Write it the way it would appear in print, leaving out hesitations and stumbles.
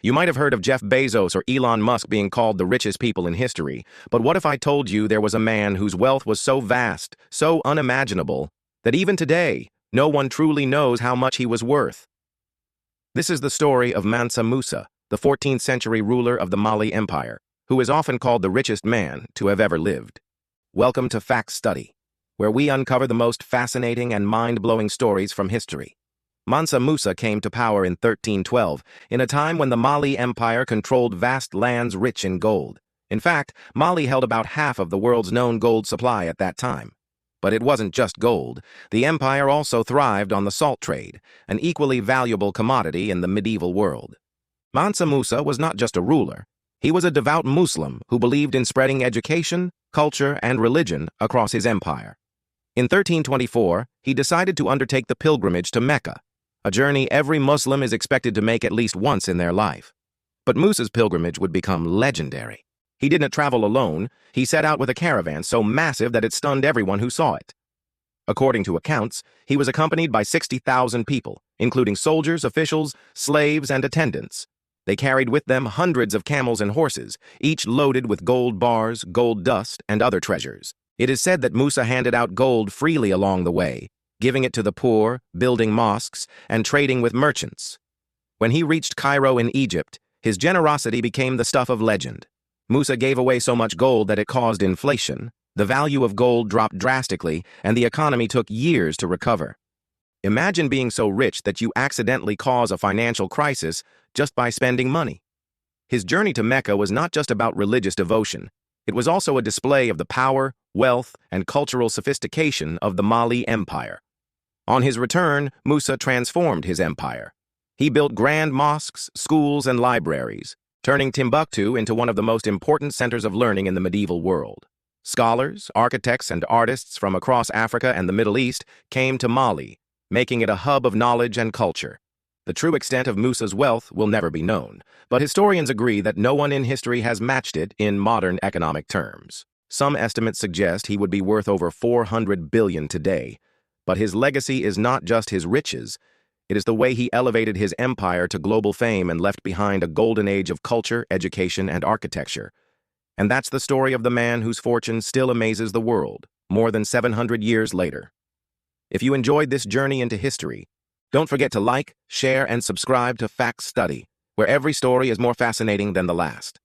You might have heard of Jeff Bezos or Elon Musk being called the richest people in history, but what if I told you there was a man whose wealth was so vast, so unimaginable, that even today, no one truly knows how much he was worth? This is the story of Mansa Musa, the 14th century ruler of the Mali Empire, who is often called the richest man to have ever lived. Welcome to Fact Study, where we uncover the most fascinating and mind-blowing stories from history. Mansa Musa came to power in 1312, in a time when the Mali Empire controlled vast lands rich in gold. In fact, Mali held about half of the world's known gold supply at that time. But it wasn't just gold. The empire also thrived on the salt trade, an equally valuable commodity in the medieval world. Mansa Musa was not just a ruler. He was a devout Muslim who believed in spreading education, culture, and religion across his empire. In 1324, he decided to undertake the pilgrimage to Mecca, a journey every Muslim is expected to make at least once in their life. But Musa's pilgrimage would become legendary. He didn't travel alone. He set out with a caravan so massive that it stunned everyone who saw it. According to accounts, he was accompanied by 60,000 people, including soldiers, officials, slaves, and attendants. They carried with them hundreds of camels and horses, each loaded with gold bars, gold dust, and other treasures. It is said that Musa handed out gold freely along the way, giving it to the poor, building mosques, and trading with merchants. When he reached Cairo in Egypt, his generosity became the stuff of legend. Musa gave away so much gold that it caused inflation. The value of gold dropped drastically, and the economy took years to recover. Imagine being so rich that you accidentally cause a financial crisis just by spending money. His journey to Mecca was not just about religious devotion. It was also a display of the power, wealth, and cultural sophistication of the Mali Empire. On his return, Musa transformed his empire. He built grand mosques, schools, and libraries, turning Timbuktu into one of the most important centers of learning in the medieval world. Scholars, architects, and artists from across Africa and the Middle East came to Mali, making it a hub of knowledge and culture. The true extent of Musa's wealth will never be known, but historians agree that no one in history has matched it in modern economic terms. Some estimates suggest he would be worth over 400 billion today. But his legacy is not just his riches. It is the way he elevated his empire to global fame and left behind a golden age of culture, education, and architecture. And that's the story of the man whose fortune still amazes the world, more than 700 years later. If you enjoyed this journey into history, don't forget to like, share, and subscribe to Fact Study, where every story is more fascinating than the last.